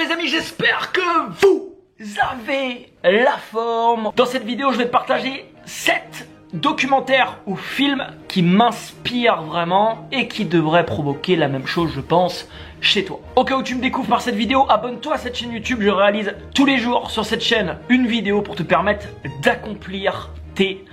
les amis, j'espère que vous avez la forme. Dans cette vidéo, je vais te partager 7 documentaires ou films qui m'inspirent vraiment et qui devraient provoquer la même chose, je pense, chez toi. Au cas où tu me découvres par cette vidéo, abonne-toi à cette chaîne YouTube. Je réalise tous les jours sur cette chaîne une vidéo pour te permettre d'accomplir tes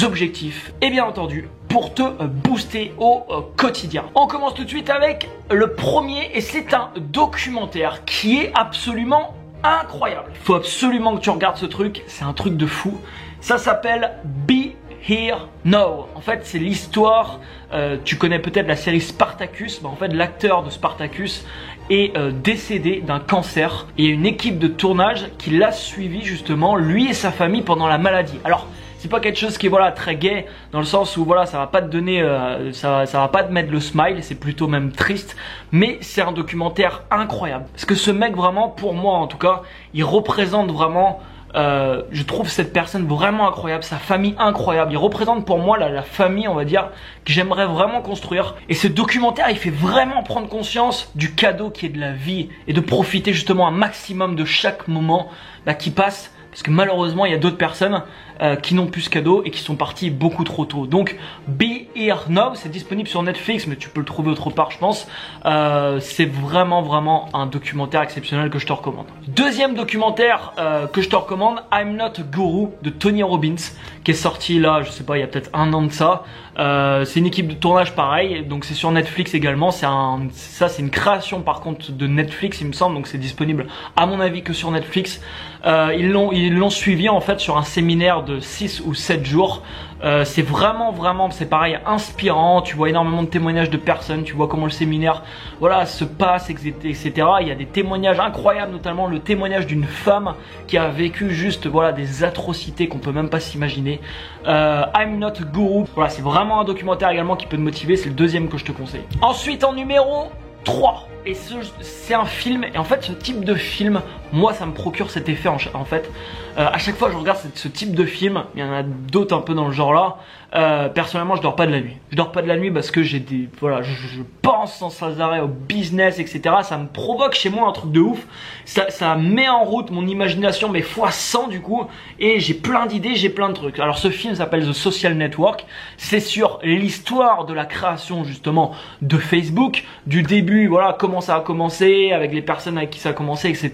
objectifs et bien entendu pour te booster au quotidien. On commence tout de suite avec le premier et c'est un documentaire qui est absolument incroyable. Il faut absolument que tu regardes ce truc, c'est un truc de fou. Ça s'appelle Be Here Now. En fait, c'est l'histoire, tu connais peut-être la série Spartacus, en fait l'acteur de Spartacus est décédé d'un cancer. Et il y a une équipe de tournage qui l'a suivi justement, lui et sa famille, pendant la maladie. Alors, c'est pas quelque chose qui est voilà très gai dans le sens où voilà ça va pas te donner ça va pas te mettre le smile, c'est plutôt même triste, mais c'est un documentaire incroyable parce que ce mec vraiment, pour moi en tout cas, il représente vraiment je trouve cette personne vraiment incroyable, sa famille incroyable. Il représente pour moi la famille, on va dire, que j'aimerais vraiment construire. Et ce documentaire, il fait vraiment prendre conscience du cadeau qui est de la vie et de profiter justement un maximum de chaque moment qui passe. Parce que malheureusement, il y a d'autres personnes qui n'ont plus ce cadeau et qui sont parties beaucoup trop tôt. Donc, Be Here Now, c'est disponible sur Netflix, mais tu peux le trouver autre part, je pense. C'est vraiment un documentaire exceptionnel que je te recommande. Deuxième documentaire que je te recommande, I'm Not a Guru de Tony Robbins, qui est sorti là, je sais pas, il y a peut-être un an de ça. C'est une équipe de tournage pareil, donc c'est sur Netflix également. C'est une création par contre de Netflix, il me semble, donc c'est disponible à mon avis que sur Netflix. Ils l'ont suivi en fait sur un séminaire de 6 ou 7 jours. C'est vraiment, c'est pareil, inspirant. Tu vois énormément de témoignages de personnes, tu vois comment le séminaire se passe, etc. Il y a des témoignages incroyables, notamment le témoignage d'une femme qui a vécu juste des atrocités qu'on peut même pas s'imaginer. I'm Not a Guru, c'est vraiment un documentaire également qui peut te motiver, c'est le deuxième que je te conseille. Ensuite en numéro 3, et c'est un film, et en fait ce type de film, moi ça me procure cet effet en fait. À chaque fois que je regarde ce type de film, il y en a d'autres un peu dans le genre là, personnellement je dors pas de la nuit. Je dors pas de la nuit parce que j'ai des, je pense sans arrêt au business, etc. Ça me provoque chez moi un truc de ouf, ça met en route mon imagination mais fois 100 du coup, et j'ai plein d'idées, j'ai plein de trucs. Alors ce film s'appelle The Social Network, c'est sur l'histoire de la création justement de Facebook, du début, comment ça a commencé, avec les personnes avec qui ça a commencé, etc.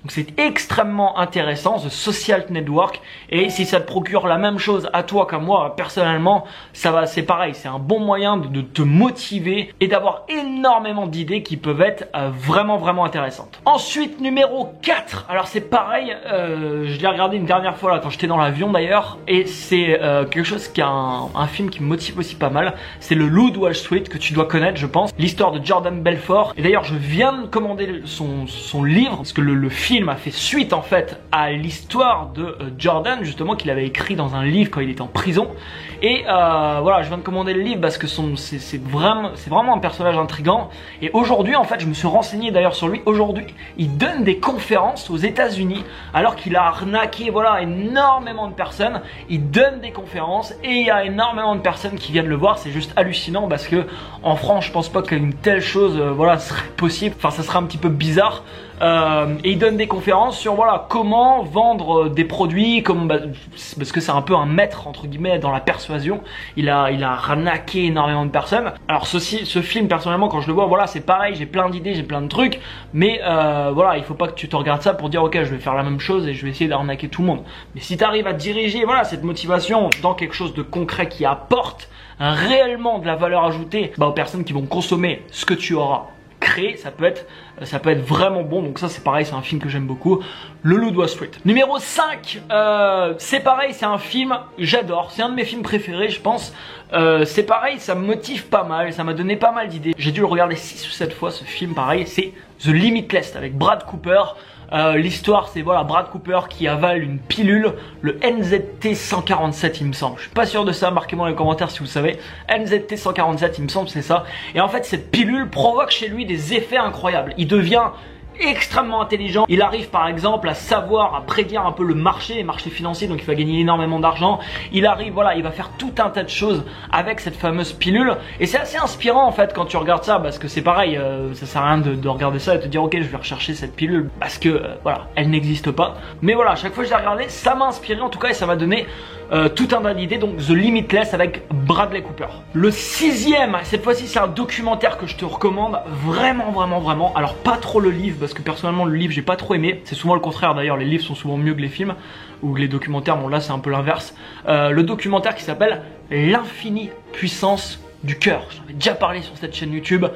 Donc c'est extrêmement intéressant, The Social Network, et si ça te procure la même chose à toi qu'à moi, personnellement, c'est pareil, c'est un bon moyen de te motiver et d'avoir énormément d'idées qui peuvent être vraiment intéressantes. Ensuite, numéro 4, alors c'est pareil, je l'ai regardé une dernière fois là quand j'étais dans l'avion d'ailleurs, et c'est quelque chose qui a un film qui me motive aussi pas mal, c'est le Loup de Wall Street que tu dois connaître je pense, l'histoire de Jordan Belfort. Et d'ailleurs je viens de commander son livre parce que le film a fait suite en fait à l'histoire de Jordan justement qu'il avait écrit dans un livre quand il était en prison. Et je viens de commander le livre parce que c'est vraiment un personnage intriguant. Et aujourd'hui en fait je me suis renseigné d'ailleurs sur lui. Aujourd'hui il donne des conférences aux États-Unis alors qu'il a arnaqué énormément de personnes. Il donne des conférences et il y a énormément de personnes qui viennent le voir. C'est juste hallucinant parce que en France je pense pas qu'une telle chose serait possible. Enfin ça serait un petit peu bizarre. Et il donne des conférences sur comment vendre des produits, parce que c'est un peu un maître entre guillemets dans la persuasion. Il a arnaqué énormément de personnes. Alors ce film personnellement quand je le vois c'est pareil, j'ai plein d'idées, j'ai plein de trucs, mais il faut pas que tu te regardes ça pour dire ok je vais faire la même chose et je vais essayer d'arnaquer tout le monde. Mais si tu arrives à diriger cette motivation dans quelque chose de concret qui apporte réellement de la valeur ajoutée aux personnes qui vont consommer ce que tu auras créé, ça peut être vraiment bon. Donc ça c'est pareil, c'est un film que j'aime beaucoup, Le Loup de Wall Street. Numéro 5, c'est pareil, c'est un film j'adore, c'est un de mes films préférés je pense. C'est pareil, ça me motive pas mal, ça m'a donné pas mal d'idées. J'ai dû le regarder 6 ou 7 fois ce film, pareil, c'est The Limitless avec Brad Cooper. L'histoire c'est Brad Cooper qui avale une pilule, le NZT 147 il me semble, je suis pas sûr de ça, marquez-moi dans les commentaires si vous savez. NZT 147 il me semble c'est ça, et en fait cette pilule provoque chez lui des effets incroyables, il devient extrêmement intelligent. Il arrive par exemple à savoir, à prédire un peu le marché financier, donc il va gagner énormément d'argent. Il arrive, voilà, il va faire tout un tas de choses avec cette fameuse pilule. Et c'est assez inspirant en fait quand tu regardes ça, parce que c'est pareil, ça sert à rien de regarder ça et de te dire ok, je vais rechercher cette pilule, parce que voilà, elle n'existe pas. Mais voilà, à chaque fois que je l'ai regardé, ça m'a inspiré en tout cas, et ça m'a donné tout un tas d'idées. Donc The Limitless avec Bradley Cooper. Le sixième, cette fois-ci c'est un documentaire que je te recommande vraiment. Alors pas trop le livre, parce que personnellement le livre j'ai pas trop aimé. C'est souvent le contraire d'ailleurs, les livres sont souvent mieux que les films ou les documentaires. Bon là c'est un peu l'inverse. Le documentaire qui s'appelle L'infinie puissance du cœur. J'en ai déjà parlé sur cette chaîne YouTube.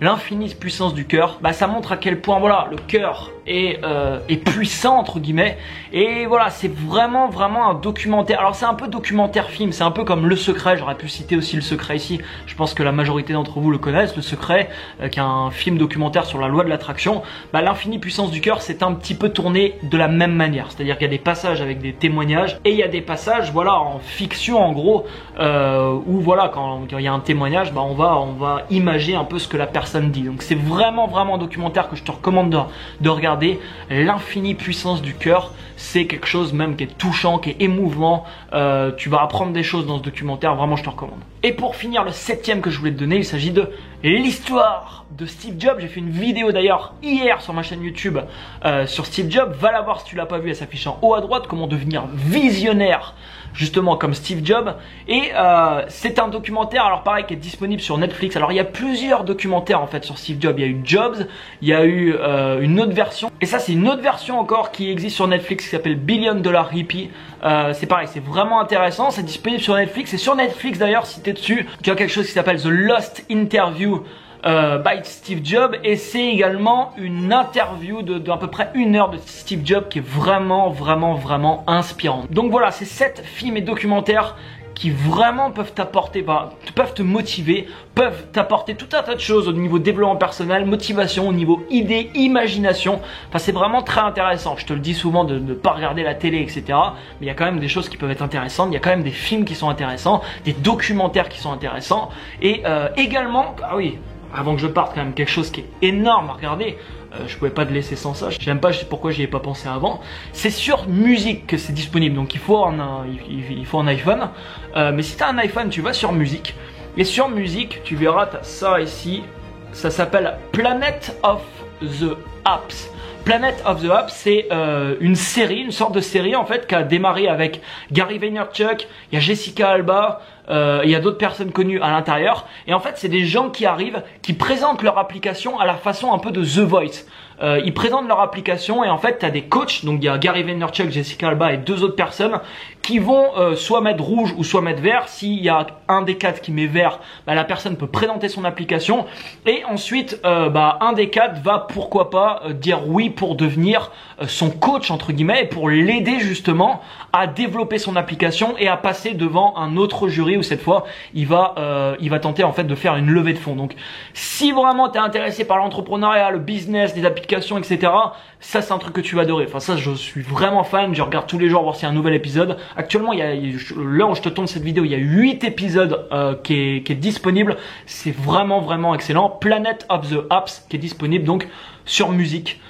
L'infinie puissance du cœur, bah ça montre à quel point voilà le cœur est puissant entre guillemets. Et voilà, c'est vraiment un documentaire. Alors c'est un peu documentaire film, c'est un peu comme Le Secret. J'aurais pu citer aussi Le Secret ici. Je pense que la majorité d'entre vous le connaissent. Le Secret, qui est un film documentaire sur la loi de l'attraction. Bah l'infinie puissance du cœur, c'est un petit peu tourné de la même manière. C'est-à-dire qu'il y a des passages avec des témoignages et il y a des passages voilà en fiction en gros où voilà quand il y a un témoignage, bah on va imager un peu ce que la personne dit. Donc c'est vraiment un documentaire que je te recommande de regarder. L'infinie puissance du cœur, c'est quelque chose même qui est touchant, qui est émouvant. Tu vas apprendre des choses dans ce documentaire, vraiment je te recommande. Et pour finir, le septième que je voulais te donner, il s'agit de l'histoire de Steve Jobs. J'ai fait une vidéo d'ailleurs hier sur ma chaîne YouTube sur Steve Jobs. Va la voir si tu l'as pas vu, elle s'affiche en haut à droite. Comment devenir visionnaire justement comme Steve Jobs. Et c'est un documentaire, alors pareil, qui est disponible sur Netflix. Alors il y a plusieurs documentaires en fait sur Steve Jobs. Il y a eu Jobs, il y a eu une autre version. Et ça c'est une autre version encore qui existe sur Netflix qui s'appelle Billion Dollar Hippie. C'est pareil, c'est vraiment intéressant. C'est disponible sur Netflix. Et sur Netflix d'ailleurs, si t'es dessus, tu as quelque chose qui s'appelle The Lost Interview by Steve Jobs, et c'est également une interview d'à peu près 1 heure de Steve Jobs qui est vraiment inspirante. Donc voilà, c'est 7 films et documentaires qui vraiment peuvent t'apporter, peuvent te motiver, peuvent t'apporter tout un tas de choses au niveau développement personnel, motivation, au niveau idée, imagination. Enfin, c'est vraiment très intéressant. Je te le dis souvent de ne pas regarder la télé, etc. Mais il y a quand même des choses qui peuvent être intéressantes. Il y a quand même des films qui sont intéressants, des documentaires qui sont intéressants. Et également, ah oui, avant que je parte, quand même quelque chose qui est énorme à regarder. Je pouvais pas te laisser sans ça. J'aime pas, je sais pourquoi j'y ai pas pensé avant. C'est sur musique que c'est disponible. Donc il faut un iPhone. Mais si tu as un iPhone, tu vas sur musique. Et sur musique, tu verras, tu as ça ici. Ça s'appelle Planet of the Apps. Planet of the Apps, c'est une série, une sorte de série en fait qui a démarré avec Gary Vaynerchuk, il y a Jessica Alba, il y a d'autres personnes connues à l'intérieur. Et en fait, c'est des gens qui arrivent, qui présentent leur application à la façon un peu de The Voice. Ils présentent leur application et en fait, tu as des coachs, donc il y a Gary Vaynerchuk, Jessica Alba et 2 autres personnes qui vont soit mettre rouge ou soit mettre vert. S'il y a un des 4 qui met vert, bah, la personne peut présenter son application et ensuite un des 4 va pourquoi pas dire oui pour devenir son coach entre guillemets et pour l'aider justement à développer son application et à passer devant un autre jury où cette fois il va tenter en fait de faire une levée de fonds. Donc si vraiment tu es intéressé par l'entrepreneuriat, le business, les applications, etc., ça c'est un truc que tu vas adorer. Enfin ça je suis vraiment fan, je regarde tous les jours voir s'il y a un nouvel épisode. Actuellement là où je te tourne cette vidéo, il y a 8 épisodes qui est disponible. C'est vraiment excellent. Planet of the Apps qui est disponible donc sur musique.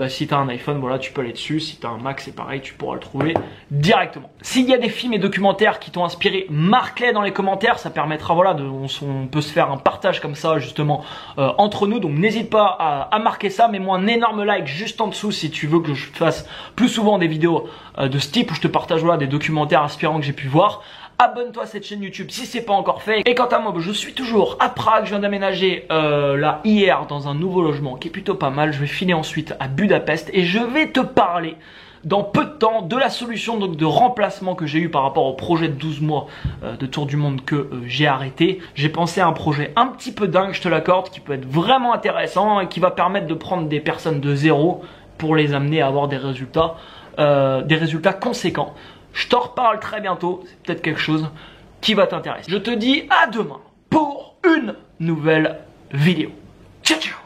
Si tu as un iPhone, voilà, tu peux aller dessus. Si tu as un Mac, c'est pareil, tu pourras le trouver directement. S'il y a des films et documentaires qui t'ont inspiré, marque-les dans les commentaires. Ça permettra, voilà, on peut se faire un partage comme ça, justement, entre nous. Donc, n'hésite pas à marquer ça. Mets-moi un énorme like juste en dessous si tu veux que je fasse plus souvent des vidéos de ce type où je te partage, voilà, des documentaires inspirants que j'ai pu voir. Abonne-toi à cette chaîne YouTube si c'est pas encore fait. Et quant à moi, je suis toujours à Prague. Je viens d'aménager là hier dans un nouveau logement qui est plutôt pas mal. Je vais filer ensuite à Budapest et je vais te parler dans peu de temps de la solution donc de remplacement que j'ai eu par rapport au projet de 12 mois de tour du monde que j'ai arrêté. J'ai pensé à un projet un petit peu dingue, je te l'accorde, qui peut être vraiment intéressant et qui va permettre de prendre des personnes de zéro pour les amener à avoir des résultats conséquents. Je t'en reparle très bientôt, c'est peut-être quelque chose qui va t'intéresser. Je te dis à demain pour une nouvelle vidéo. Ciao ciao.